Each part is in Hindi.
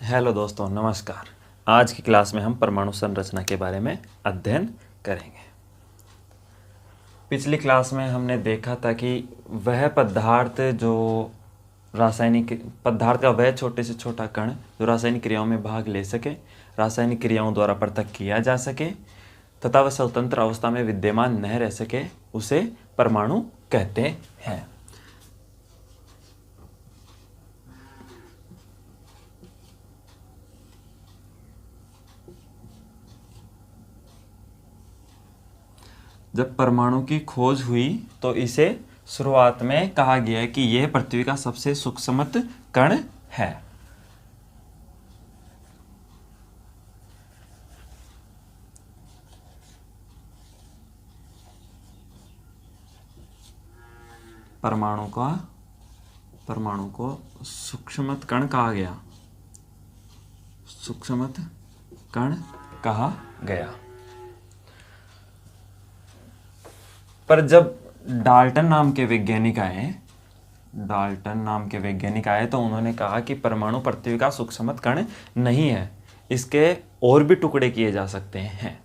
हेलो दोस्तों, नमस्कार। आज की क्लास में हम परमाणु संरचना के बारे में अध्ययन करेंगे। पिछली क्लास में हमने देखा था कि वह पदार्थ जो रासायनिक पदार्थ का वह छोटे से छोटा कण जो रासायनिक क्रियाओं में भाग ले सके, रासायनिक क्रियाओं द्वारा पृथक किया जा सके तथा वह स्वतंत्र अवस्था में विद्यमान न रह सके, उसे परमाणु कहते हैं। जब परमाणु की खोज हुई तो इसे शुरुआत में कहा गया कि यह पृथ्वी का सबसे सूक्ष्मतम कण है। परमाणु को सूक्ष्मतम कण कहा गया। सूक्ष्मतम कण कहा गया। पर जब डाल्टन नाम के वैज्ञानिक आए तो उन्होंने कहा कि परमाणु पृथ्वी का सूक्ष्मतम कण नहीं है, इसके और भी टुकड़े किए जा सकते हैं।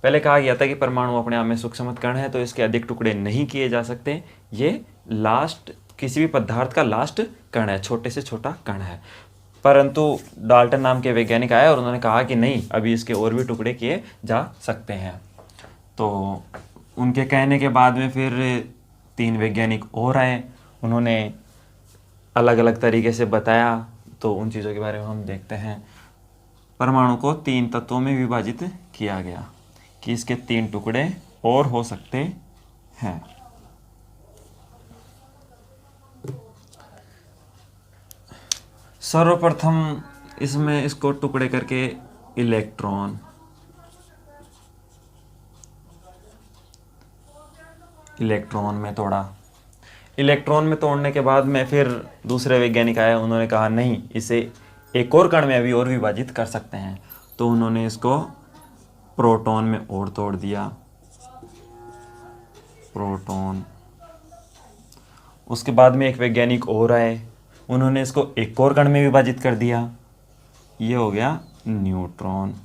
पहले कहा गया था कि परमाणु अपने आप में सूक्ष्मतम कण है तो इसके अधिक टुकड़े नहीं किए जा सकते, ये लास्ट किसी भी पदार्थ का लास्ट कण है, छोटे से छोटा कण है। परंतु डाल्टन नाम के वैज्ञानिक आए और उन्होंने कहा कि नहीं, अभी इसके और भी टुकड़े किए जा सकते हैं। तो उनके कहने के बाद में फिर 3 वैज्ञानिक और आए, उन्होंने अलग अलग तरीके से बताया। तो उन चीज़ों के बारे में हम देखते हैं। परमाणु को 3 तत्वों में विभाजित किया गया कि इसके 3 टुकड़े और हो सकते हैं। सर्वप्रथम इसमें इसको टुकड़े करके इलेक्ट्रॉन में तोड़ने के बाद में फिर दूसरे वैज्ञानिक आए, उन्होंने कहा नहीं, इसे एक और कण में अभी और विभाजित कर सकते हैं। तो उन्होंने इसको प्रोटॉन में और तोड़ दिया। प्रोटॉन। उसके बाद में एक वैज्ञानिक और आए, उन्होंने इसको एक और कण में विभाजित कर दिया। ये हो गया न्यूट्रॉन।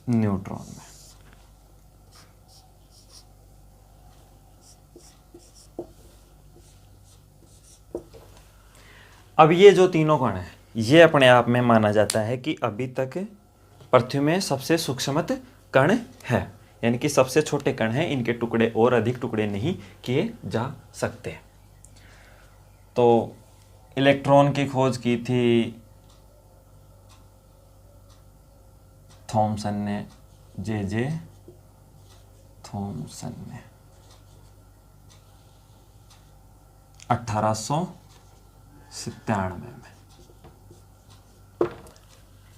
न्यूट्रॉन में अब ये जो तीनों कण हैं, ये अपने आप में माना जाता है कि अभी तक पृथ्वी में सबसे सूक्ष्मतम कण है, यानी कि सबसे छोटे कण हैं, इनके टुकड़े और अधिक टुकड़े नहीं किए जा सकते। तो इलेक्ट्रॉन की खोज की थी थॉमसन ने, जे थॉमसन ने 1897 में।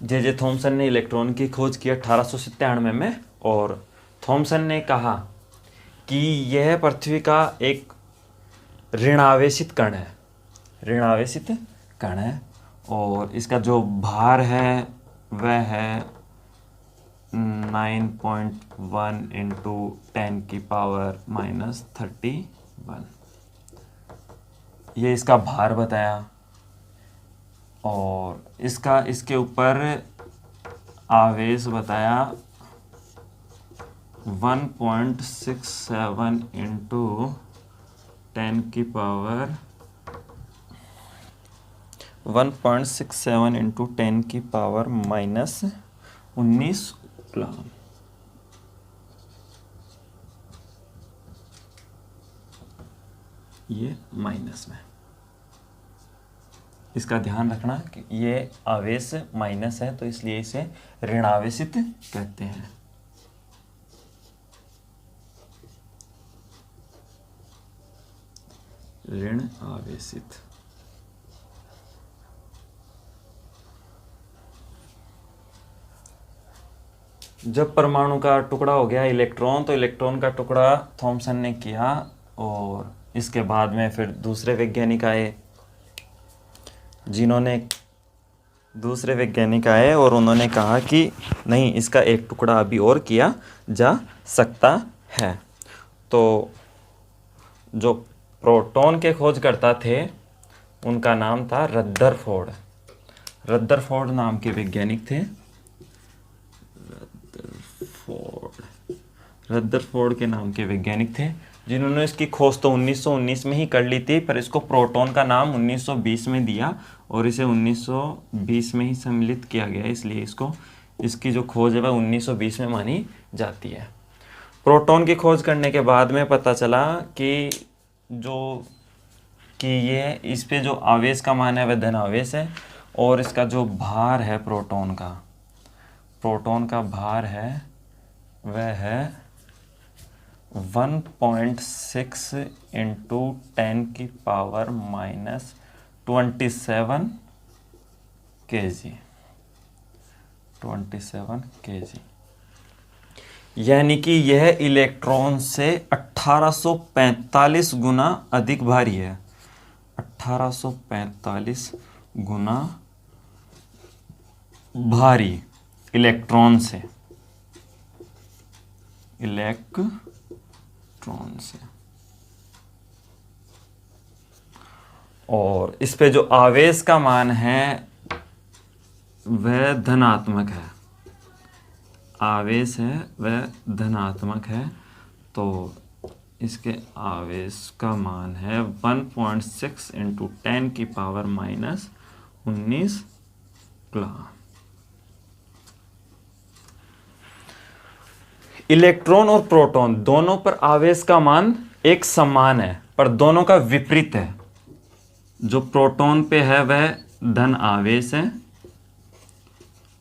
जे थॉमसन ने इलेक्ट्रॉन की खोज की 1897 में, और थॉमसन ने कहा कि यह पृथ्वी का एक ऋणावेशित कण है और इसका जो भार है वह है 9.1 × 10⁻31। ये इसका भार बताया और इसके ऊपर आवेश बताया 1.67 × 10⁻19 कूलम। ये माइनस में, इसका ध्यान रखना कि ये आवेश माइनस है तो इसलिए इसे ऋणावेशित कहते हैं। ऋण आवेशित। जब परमाणु का टुकड़ा हो गया इलेक्ट्रॉन, तो इलेक्ट्रॉन का टुकड़ा थॉमसन ने किया और इसके बाद में फिर दूसरे वैज्ञानिक आए और उन्होंने कहा कि नहीं, इसका एक टुकड़ा अभी और किया जा सकता है। तो जो प्रोटॉन के खोजकर्ता थे उनका नाम था रदरफोर्ड। रदरफोर्ड नाम के वैज्ञानिक थे। रदरफोर्ड के नाम के वैज्ञानिक थे जिन्होंने इसकी खोज तो 1919 में ही कर ली थी, पर इसको प्रोटॉन का नाम 1920 में दिया और इसे 1920 में ही सम्मिलित किया गया, इसलिए इसकी जो खोज है वह 1920 में मानी जाती है। प्रोटॉन की खोज करने के बाद में पता चला कि ये इस पे जो आवेश का मान है वह धन आवेश है और इसका जो भार है प्रोटॉन का भार है वह है 1.6 इंटू 10 की पावर माइनस 27 kg। यानी कि यह इलेक्ट्रॉन से 1845 गुना अधिक भारी है। 1845 गुना भारी इलेक्ट्रॉन से और इस पे जो आवेश का मान है वह धनात्मक है। आवेश है वह धनात्मक है, तो इसके आवेश का मान है 1.6 इंटू 10 की पावर माइनस 19 कूलम। इलेक्ट्रॉन और प्रोटॉन दोनों पर आवेश का मान एक समान है, पर दोनों का विपरीत है। जो प्रोटॉन पे है वह धन आवेश है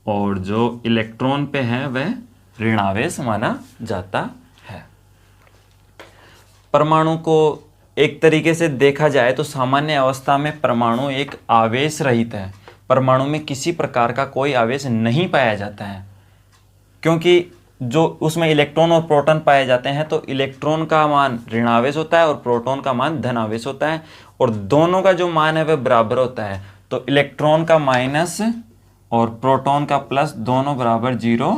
और जो इलेक्ट्रॉन पे है वह ऋण आवेश माना जाता है। परमाणु को एक तरीके से देखा जाए तो सामान्य अवस्था में परमाणु एक आवेश रहित है। परमाणु में किसी प्रकार का कोई आवेश नहीं पाया जाता है, क्योंकि जो उसमें इलेक्ट्रॉन और प्रोटॉन पाए जाते हैं तो इलेक्ट्रॉन का मान ऋण आवेश होता है और प्रोटॉन का मान धन आवेश होता है और दोनों का जो मान है वह बराबर होता है। तो इलेक्ट्रॉन का माइनस और प्रोटॉन का प्लस दोनों बराबर 0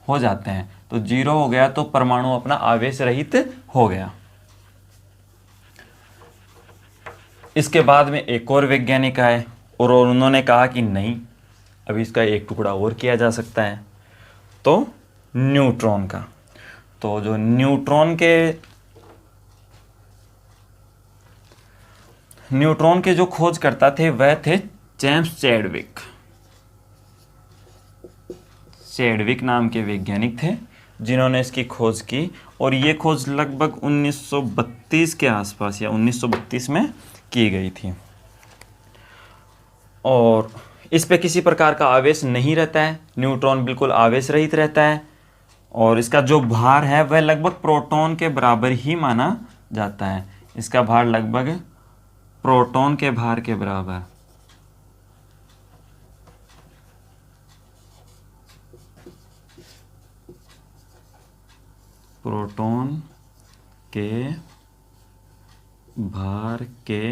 हो जाते हैं। तो 0 हो गया तो परमाणु अपना आवेश रहित हो गया। इसके बाद में एक और वैज्ञानिक आए और उन्होंने कहा कि नहीं, अभी इसका एक टुकड़ा और किया जा सकता है, तो न्यूट्रॉन का। तो जो न्यूट्रॉन के जो खोजकर्ता थे वह थे जेम्स चैडविक नाम के वैज्ञानिक थे जिन्होंने इसकी खोज की और ये खोज लगभग 1932 के आसपास या 1932 में की गई थी। और इस पे किसी प्रकार का आवेश नहीं रहता है, न्यूट्रॉन बिल्कुल आवेश रहित रहता है और इसका जो भार है वह लगभग प्रोटॉन के बराबर ही माना जाता है। इसका भार लगभग प्रोटॉन के भार के बराबर। प्रोटॉन के भार के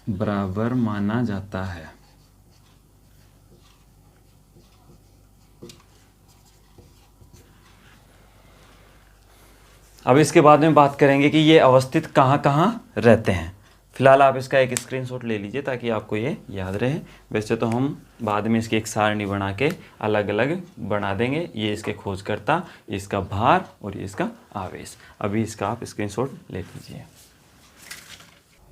बराबर माना जाता है। अब इसके बाद में बात करेंगे कि ये अवस्थित कहाँ कहाँ रहते हैं। फिलहाल आप इसका एक स्क्रीनशॉट ले लीजिए ताकि आपको ये याद रहे। वैसे तो हम बाद में इसकी एक सारणी बना के अलग अलग बना देंगे। ये इसके खोजकर्ता, इसका भार और ये इसका आवेश। अभी इसका आप स्क्रीनशॉट ले लीजिए।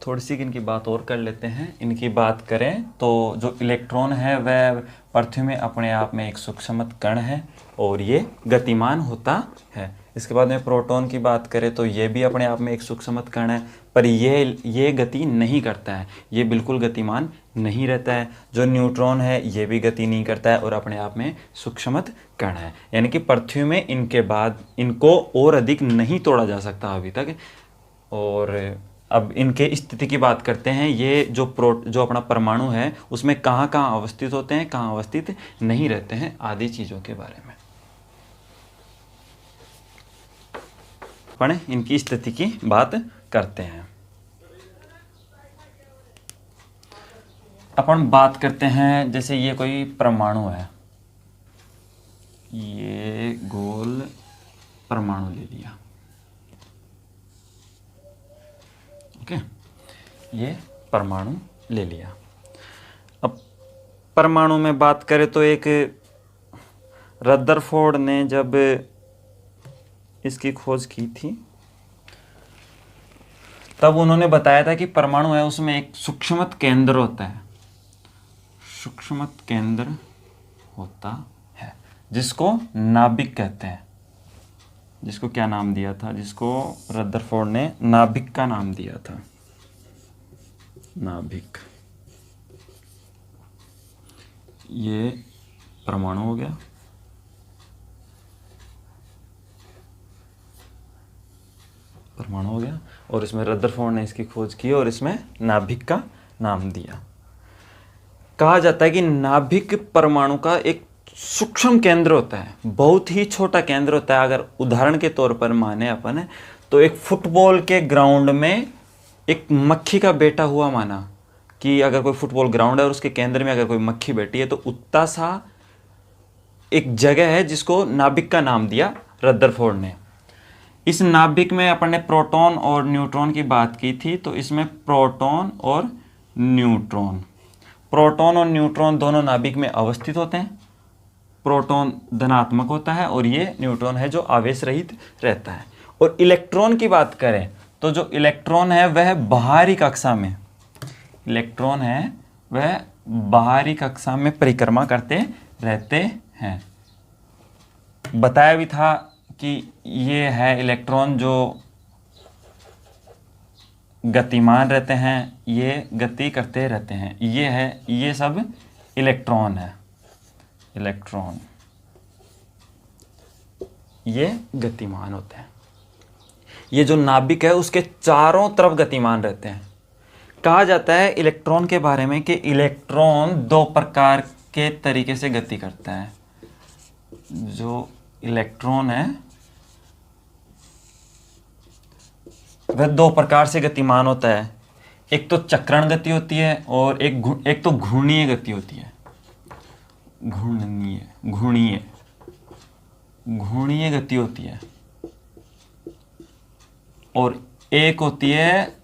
थोड़ी सी इनकी बात और कर लेते हैं। इनकी बात करें तो जो इलेक्ट्रॉन है वह पृथ्वी में अपने आप में एक सूक्ष्म कण है और ये गतिमान होता है। इसके बाद में प्रोटॉन की बात करें तो ये भी अपने आप में एक सूक्ष्म कण है, पर ये गति नहीं करता है, ये बिल्कुल गतिमान नहीं रहता है। जो न्यूट्रॉन है ये भी गति नहीं करता है और अपने आप में सूक्ष्म कण है। यानी कि पृथ्वी में इनके बाद इनको और अधिक नहीं तोड़ा जा सकता अभी तक। और अब इनके स्थिति की बात करते हैं। ये जो अपना परमाणु है उसमें कहाँ कहाँ अवस्थित होते हैं, कहाँ अवस्थित नहीं रहते हैं, आदि चीज़ों के बारे में अपन इनकी स्थिति की बात करते हैं। अपन बात करते हैं जैसे ये कोई परमाणु है, ये गोल परमाणु ले लिया। ओके, ये परमाणु ले लिया। अब परमाणु में बात करें तो एक रदरफोर्ड ने जब इसकी खोज की थी तब उन्होंने बताया था कि परमाणु है उसमें एक सूक्ष्मत केंद्र होता है, सूक्ष्मत केंद्र होता है जिसको नाभिक कहते हैं। जिसको क्या नाम दिया था? जिसको रदरफोर्ड ने नाभिक का नाम दिया था, नाभिक। ये परमाणु हो गया। परमाणु हो गया और इसमें रदरफोर्ड ने इसकी खोज की और इसमें नाभिक का नाम दिया। कहा जाता है कि नाभिक परमाणु का एक सूक्ष्म केंद्र होता है, बहुत ही छोटा केंद्र होता है। अगर उदाहरण के तौर पर माने अपन तो एक फुटबॉल के ग्राउंड में एक मक्खी का बैठा हुआ माना कि अगर कोई फुटबॉल ग्राउंड है और उसके केंद्र में अगर कोई मक्खी बैठी है तो उतना सा एक जगह है जिसको नाभिक का नाम दिया रदरफोर्ड ने। इस नाभिक में अपन ने प्रोटॉन और न्यूट्रॉन की बात की थी, तो इसमें प्रोटॉन और न्यूट्रॉन दोनों नाभिक में अवस्थित होते हैं। प्रोटॉन धनात्मक होता है और ये न्यूट्रॉन है जो आवेश रहित रहता है। और इलेक्ट्रॉन की बात करें तो जो इलेक्ट्रॉन है वह बाहरी कक्षा में, इलेक्ट्रॉन है वह बाहरी कक्षा में परिक्रमा करते रहते हैं। बताया भी था कि ये है इलेक्ट्रॉन जो गतिमान रहते हैं, ये गति करते रहते हैं। ये है, ये सब इलेक्ट्रॉन है, इलेक्ट्रॉन ये गतिमान होते हैं। ये जो नाभिक है उसके चारों तरफ गतिमान रहते हैं। कहा जाता है इलेक्ट्रॉन के बारे में कि इलेक्ट्रॉन दो प्रकार के तरीके से गति करता है। जो इलेक्ट्रॉन है वह दो प्रकार से गतिमान होता है। एक तो चक्रण गति होती है और एक तो घूर्णीय गति होती है। घूर्णीय गति होती है और एक होती है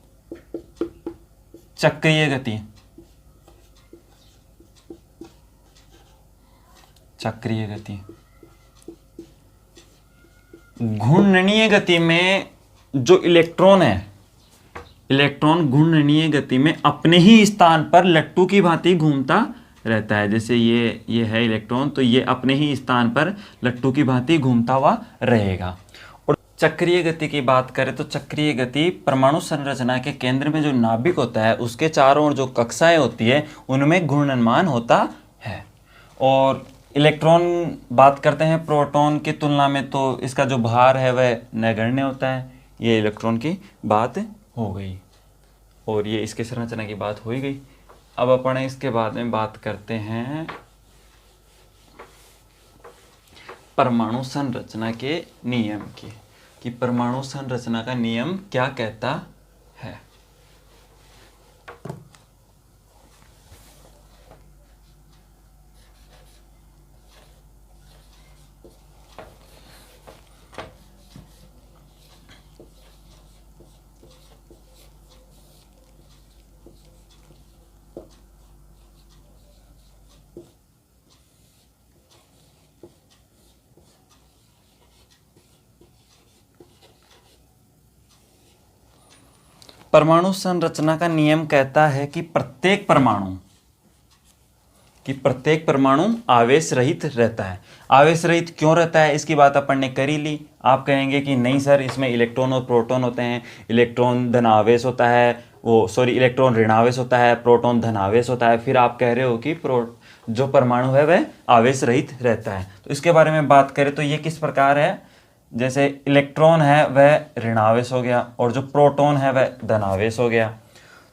चक्रीय गति। चक्रीय गति, घूर्णनीय गति में जो इलेक्ट्रॉन है, इलेक्ट्रॉन घूर्णनीय गति में अपने ही स्थान पर लट्टू की भांति घूमता रहता है। जैसे ये है इलेक्ट्रॉन, तो ये अपने ही स्थान पर लट्टू की भांति घूमता हुआ रहेगा। और चक्रीय गति की बात करें तो चक्रीय गति परमाणु संरचना के केंद्र में जो नाभिक होता है उसके चारों ओर जो कक्षाएं होती है उनमें घूर्णनमान होता है। और इलेक्ट्रॉन बात करते हैं प्रोटॉन की तुलना में तो इसका जो भार है वह नगण्य होता है। ये इलेक्ट्रॉन की बात हो गई और ये इसके संरचना की बात हो ही गई। अब अपन इसके बाद में बात करते हैं परमाणु संरचना के नियम की, कि परमाणु संरचना का नियम क्या कहता है। परमाणु संरचना का नियम कहता है कि प्रत्येक परमाणु आवेश रहित रहता है। आवेश रहित क्यों रहता है इसकी बात अपन ने कर ही ली। आप कहेंगे कि नहीं सर, इसमें इलेक्ट्रॉन और प्रोटॉन होते हैं। इलेक्ट्रॉन धनावेश होता है, इलेक्ट्रॉन ऋणावेश होता है, प्रोटॉन धनावेश होता है। फिर आप कह रहे हो कि जो परमाणु है वह आवेश रहित रहता है। तो इसके बारे में बात करें तो ये किस प्रकार है। जैसे इलेक्ट्रॉन है वह ऋणावेश हो गया और जो प्रोटॉन है वह धनावेश हो गया।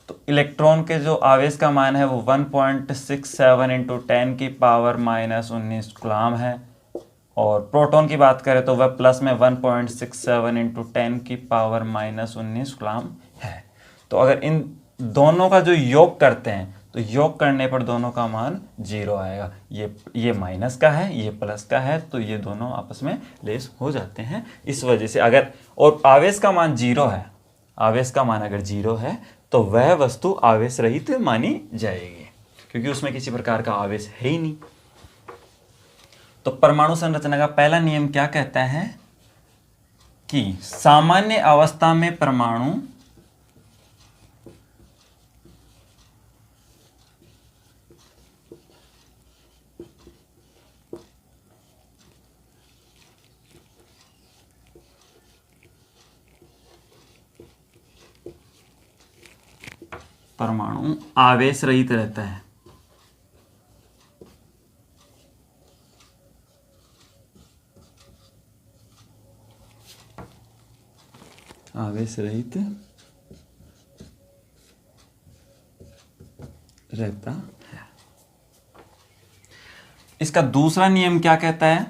तो इलेक्ट्रॉन के जो आवेश का मान है वो 1.67 इंटू 10 की पावर -19 कूलम है। और प्रोटॉन की बात करें तो वह प्लस में 1.67 इंटू 10 की पावर -19 कूलम है। तो अगर इन दोनों का जो योग करते हैं तो तो योग करने पर दोनों का मान 0 आएगा। ये माइनस का है, ये प्लस का है, तो ये दोनों आपस में लेस हो जाते हैं। इस वजह से अगर और आवेश का मान 0 है, आवेश का मान अगर 0 है तो वह वस्तु आवेश रहित मानी जाएगी, क्योंकि उसमें किसी प्रकार का आवेश है ही नहीं। तो परमाणु संरचना का पहला नियम क्या कहता है कि सामान्य अवस्था में परमाणु आवेश रहित रहता है। आवेश रहित रहता है। इसका दूसरा नियम क्या कहता है?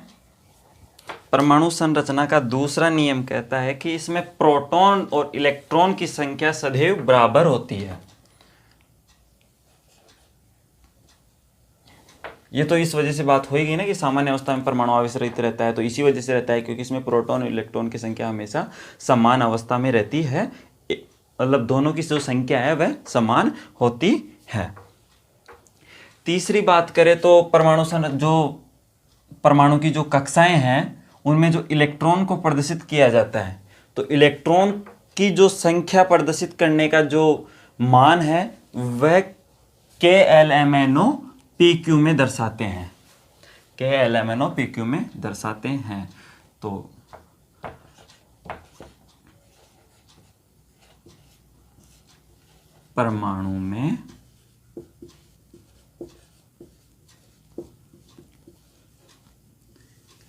परमाणु संरचना का दूसरा नियम कहता है कि इसमें प्रोटॉन और इलेक्ट्रॉन की संख्या सदैव बराबर होती है। ये तो इस वजह से बात होगी ना कि सामान्य अवस्था में परमाणु आवेश रहित रहता है, तो इसी वजह से रहता है क्योंकि इसमें प्रोटॉन और इलेक्ट्रॉन की संख्या हमेशा समान अवस्था में रहती है, मतलब दोनों की जो संख्या है वह समान होती है। तीसरी बात करें तो परमाणु की जो कक्षाएं हैं उनमें जो इलेक्ट्रॉन को प्रदर्शित किया जाता है, तो इलेक्ट्रॉन की जो संख्या प्रदर्शित करने का जो मान है वह KLMNO PQ में दर्शाते हैं, KLMNO PQ में दर्शाते हैं। तो परमाणु में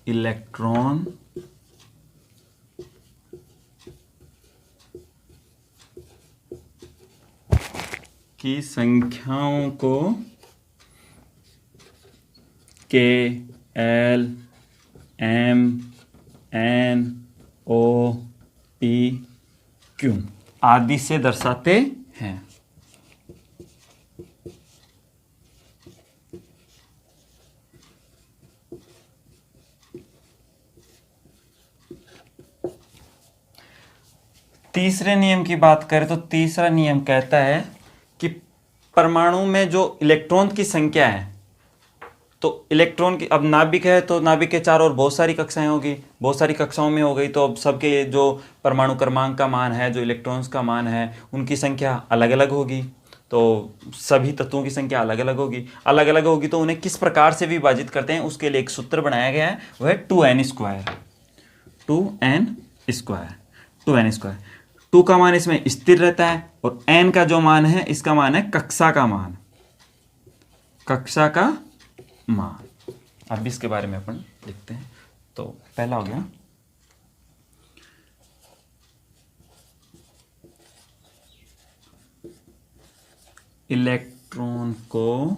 इलेक्ट्रॉन की संख्याओं को KLMNOPQ आदि से दर्शाते हैं। तीसरे नियम की बात करें तो तीसरा नियम कहता है कि परमाणु में जो इलेक्ट्रॉन की संख्या है, तो इलेक्ट्रॉन की, अब नाभिक है तो नाभिक के चारों ओर बहुत सारी कक्षाएं होगी, बहुत सारी कक्षाओं में हो गई, तो अब सबके जो परमाणु क्रमांक का मान है, जो इलेक्ट्रॉन्स का मान है, उनकी संख्या अलग अलग होगी। तो सभी तत्वों की संख्या अलग अलग होगी, तो उन्हें किस प्रकार से विभाजित करते हैं उसके लिए एक सूत्र बनाया गया है, वह 2n स्क्वायर। 2 का मान इसमें स्थिर रहता है और n का जो मान है इसका मान है कक्षा का मान। अब इसके बारे में अपन लिखते हैं। तो पहला हो गया इलेक्ट्रॉन को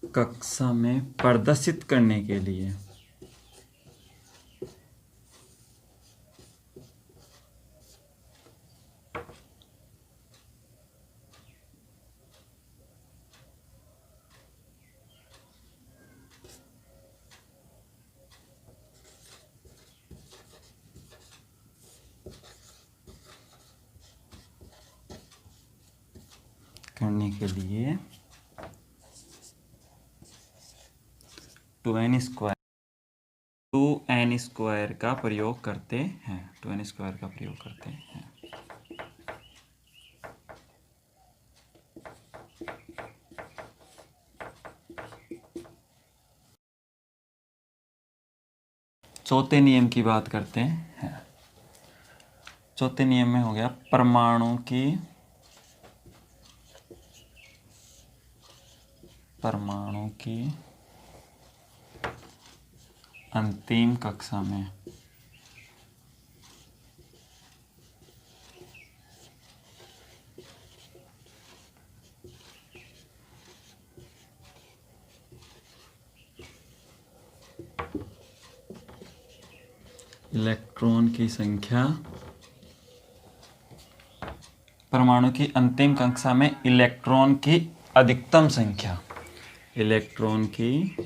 कक्षा में प्रदर्शित करने के लिए टू एन स्क्वायर का प्रयोग करते हैं। चौथे नियम की बात करते हैं। चौथे नियम में हो गया परमाणु की अंतिम कक्षा में इलेक्ट्रॉन की संख्या परमाणु की अंतिम कक्षा में इलेक्ट्रॉन की अधिकतम संख्या, इलेक्ट्रॉन की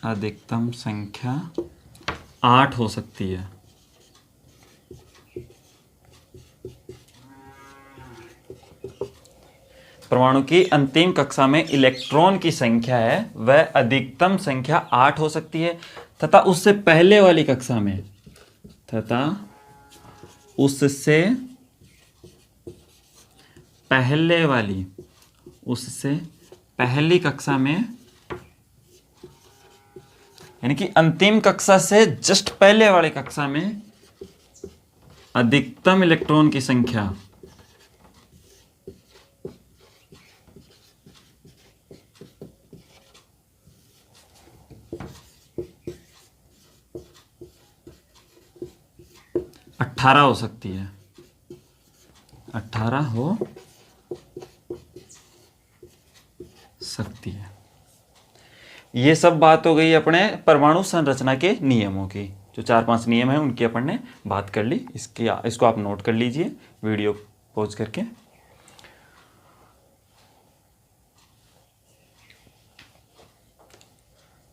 अधिकतम संख्या 8 हो सकती है। परमाणु की अंतिम कक्षा में इलेक्ट्रॉन की संख्या है वह अधिकतम संख्या 8 हो सकती है तथा उससे पहले वाली कक्षा में, तथा उससे पहले वाली, उससे पहली कक्षा में, यानी कि अंतिम कक्षा से जस्ट पहले वाली कक्षा में अधिकतम इलेक्ट्रॉन की संख्या 18 हो सकती है, 18 हो सकती है। ये सब बात हो गई अपने परमाणु संरचना के नियमों की। जो 4-5 नियम हैं उनकी अपन ने बात कर ली। इसको आप नोट कर लीजिए वीडियो पॉज करके।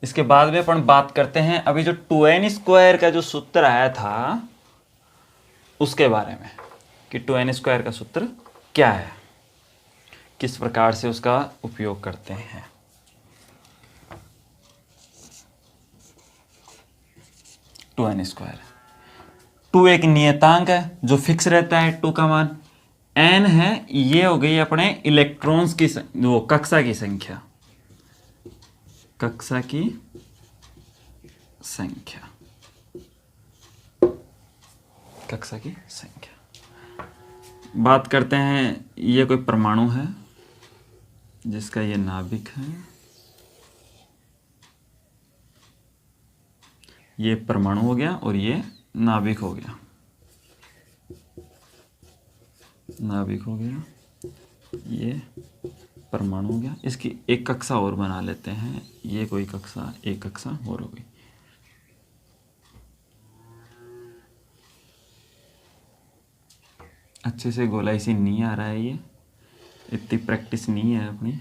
इसके बाद में अपन बात करते हैं अभी जो 2n² का जो सूत्र आया था उसके बारे में, कि 2n² का सूत्र क्या है, किस प्रकार से उसका उपयोग करते हैं। टू एक नियतांक है जो फिक्स रहता है, 2 का मान। n है, ये हो गई अपने इलेक्ट्रॉन्स की वो कक्षा की संख्या, कक्षा की संख्या, कक्षा की संख्या। बात करते हैं, ये कोई परमाणु है जिसका ये नाभिक है, ये परमाणु हो गया और ये नाभिक हो गया, नाभिक हो गया, ये परमाणु हो गया। इसकी एक कक्षा और बना लेते हैं, ये कोई कक्षा, एक कक्षा और हो गई। अच्छे से गोलाई सी नहीं आ रहा है, ये इतनी प्रैक्टिस नहीं है अपनी।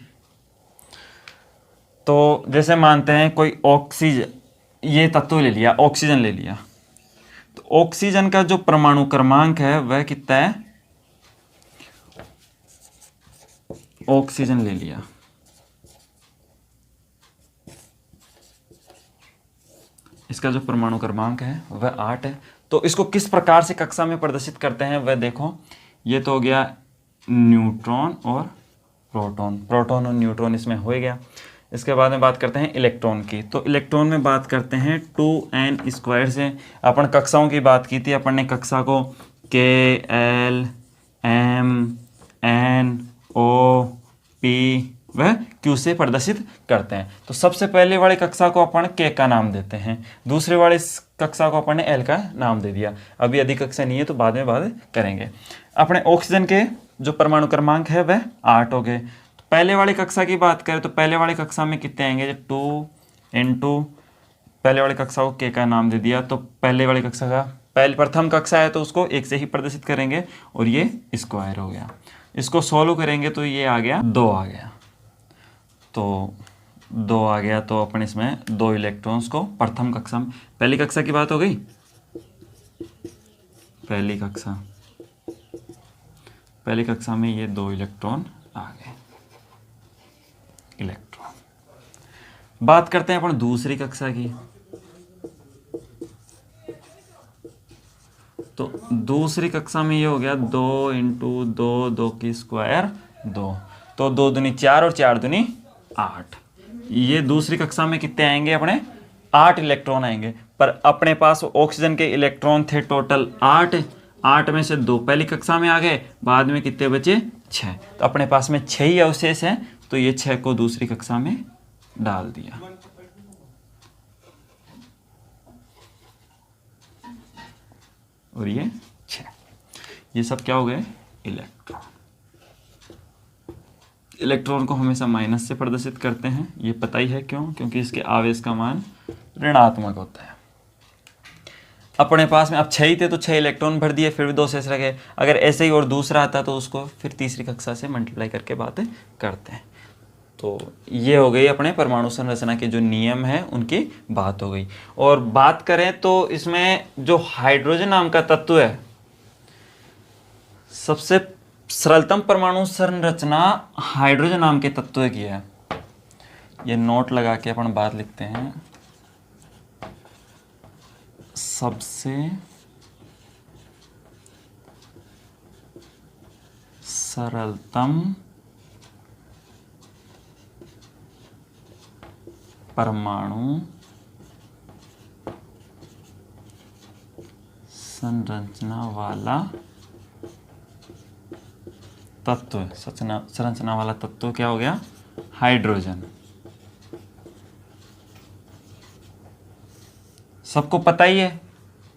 तो जैसे मानते हैं कोई ऑक्सीजन, ये तत्व ले लिया, ऑक्सीजन ले लिया, तो ऑक्सीजन का जो परमाणु क्रमांक है वह कितना है, ऑक्सीजन ले लिया, इसका जो परमाणु क्रमांक है वह 8 है। तो इसको किस प्रकार से कक्षा में प्रदर्शित करते हैं वह देखो। ये तो हो गया न्यूट्रॉन और प्रोटॉन, प्रोटॉन और न्यूट्रॉन इसमें हो गया। इसके बाद में बात करते हैं इलेक्ट्रॉन की। तो इलेक्ट्रॉन में बात करते हैं 2n² से। अपन कक्षाओं की बात की थी, अपन ने कक्षा को K, L, M, N, O, P वह Q से प्रदर्शित करते हैं। तो सबसे पहले वाली कक्षा को अपन K का नाम देते हैं, दूसरे वाले कक्षा को अपन ने L का नाम दे दिया। अभी अधिक कक्षा नहीं है तो बाद में बात करेंगे। अपने ऑक्सीजन के जो परमाणु क्रमांक है वह 8 हो गए। तो पहले वाली कक्षा की बात करें तो पहले वाली कक्षा में कितने आएंगे, 2 पहले वाली कक्षा को K का नाम दे दिया। तो पहले वाली कक्षा का प्रथम कक्षा है तो उसको 1 से ही प्रदर्शित करेंगे और ये स्क्वायर हो गया। इसको सॉल्व करेंगे तो ये आ गया 2 आ गया, तो 2 आ गया। तो अपन इसमें 2 इलेक्ट्रॉन्स को प्रथम कक्षा में, पहली कक्षा की बात हो गई, पहली कक्षा में ये 2 इलेक्ट्रॉन आ गए, इलेक्ट्रॉन। बात करते हैं अपन दूसरी कक्षा की। तो दूसरी कक्षा में ये हो गया 2 × 2, 2 की स्क्वायर 2, तो 2 दूनी 4 और 4 दूनी 8। ये दूसरी कक्षा में कितने आएंगे, अपने 8 इलेक्ट्रॉन आएंगे। पर अपने पास ऑक्सीजन के इलेक्ट्रॉन थे टोटल 8 में से 2 पहली कक्षा में आ गए, बाद में कितने बचे 6। तो अपने पास में 6 ही अवशेष हैं, तो ये 6 को दूसरी कक्षा में डाल दिया। और ये 6, ये सब क्या हो गए, इलेक्ट्रॉन। इलेक्ट्रॉन को हमेशा माइनस से प्रदर्शित करते हैं, ये पता ही है क्यों, क्योंकि इसके आवेश का मान ऋणात्मक होता है। अपने पास में अब 6 ही थे तो 6 इलेक्ट्रॉन भर दिए, फिर भी 2 शेष रह गए। अगर ऐसे ही और दूसरा आता तो उसको फिर तीसरी कक्षा से मल्टीप्लाई करके बातें करते हैं। तो ये हो गई अपने परमाणु संरचना के जो नियम हैं उनकी बात हो गई। और बात करें तो इसमें जो हाइड्रोजन नाम का तत्व है, सबसे सरलतम परमाणु संरचना हाइड्रोजन नाम के तत्व की है। ये नोट लगा के अपन बात लिखते हैं, सबसे सरलतम परमाणु संरचना वाला तत्व, संरचना वाला तत्व क्या हो गया? हाइड्रोजन। सबको पता ही है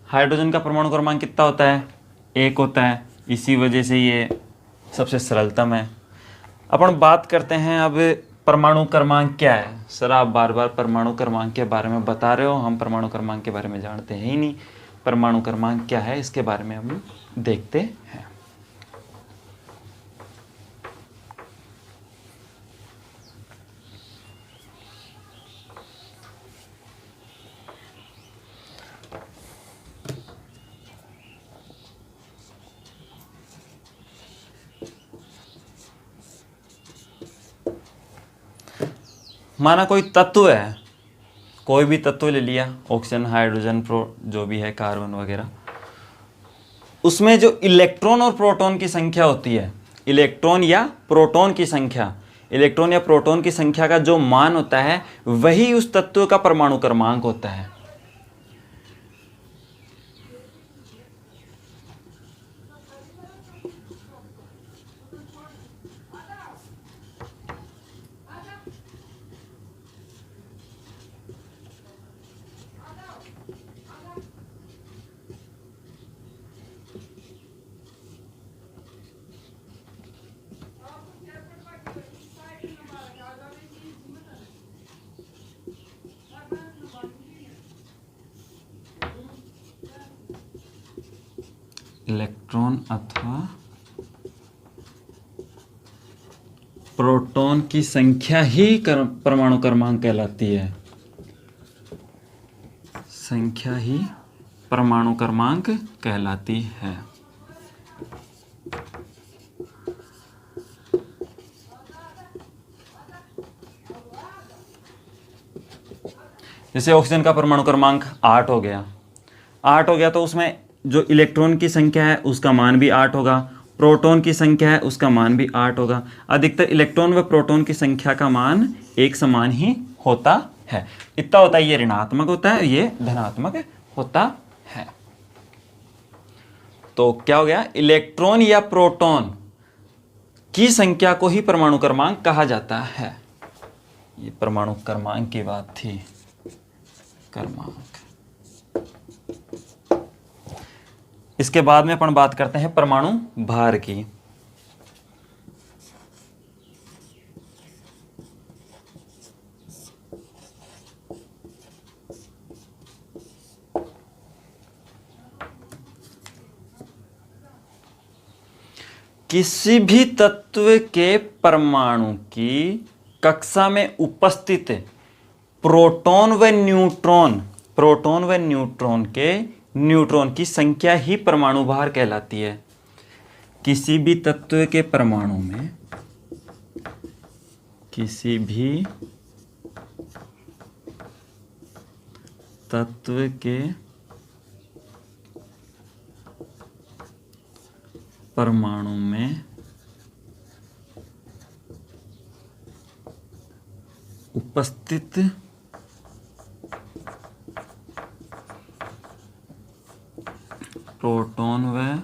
हाइड्रोजन का परमाणु क्रमांक कितना होता है? 1 होता है। इसी वजह से ये सबसे सरलतम है। अपन बात करते हैं अब परमाणु क्रमांक क्या है। सर आप बार बार परमाणु क्रमांक के बारे में बता रहे हो, हम परमाणु क्रमांक के बारे में जानते हैं ही नहीं। परमाणु क्रमांक क्या है इसके बारे में हम देखते हैं। माना कोई तत्व है, कोई भी तत्व ले लिया, ऑक्सीजन, हाइड्रोजन, जो भी है, कार्बन वगैरह, उसमें जो इलेक्ट्रॉन और प्रोटॉन की संख्या होती है, इलेक्ट्रॉन या प्रोटॉन की संख्या, इलेक्ट्रॉन या प्रोटॉन की संख्या का जो मान होता है वही उस तत्व का परमाणु क्रमांक होता है। इलेक्ट्रॉन अथवा प्रोटॉन की संख्या ही परमाणु क्रमांक कहलाती है। संख्या ही परमाणु क्रमांक कहलाती है। जैसे ऑक्सीजन का परमाणु क्रमांक 8 हो गया, 8 हो गया तो उसमें जो इलेक्ट्रॉन की संख्या है उसका मान भी 8 होगा, प्रोटॉन की संख्या है उसका मान भी 8 होगा। अधिकतर इलेक्ट्रॉन व प्रोटॉन की संख्या का मान एक समान ही होता है। इतना होता है, ये ऋणात्मक होता है, ये धनात्मक होता है। तो क्या हो गया? इलेक्ट्रॉन या प्रोटॉन की संख्या को ही परमाणु क्रमांक कहा जाता है। ये परमाणु क्रमांक की बात थी। क्रमांक। इसके बाद में अपन बात करते हैं परमाणु भार की। किसी भी तत्व के परमाणु की कक्षा में उपस्थित प्रोटॉन व न्यूट्रॉन के न्यूट्रॉन की संख्या ही परमाणु भार कहलाती है। किसी भी तत्व के परमाणु में, किसी भी तत्व के परमाणु में उपस्थित प्रोटॉन व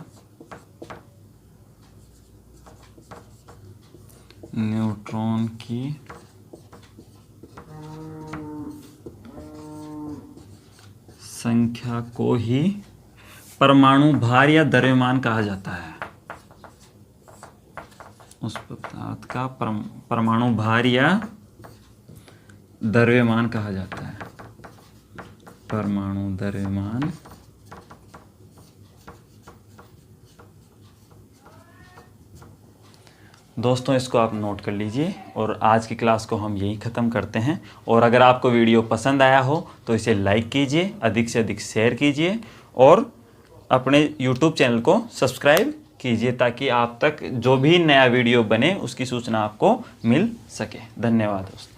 न्यूट्रॉन की संख्या को ही परमाणु भार या द्रव्यमान कहा जाता है। उस पदार्थ का परमाणु भार या द्रव्यमान कहा जाता है। परमाणु द्रव्यमान दोस्तों इसको आप नोट कर लीजिए और आज की क्लास को हम यही ख़त्म करते हैं। और अगर आपको वीडियो पसंद आया हो तो इसे लाइक कीजिए, अधिक से अधिक शेयर कीजिए और अपने YouTube चैनल को सब्सक्राइब कीजिए ताकि आप तक जो भी नया वीडियो बने उसकी सूचना आपको मिल सके। धन्यवाद दोस्तों।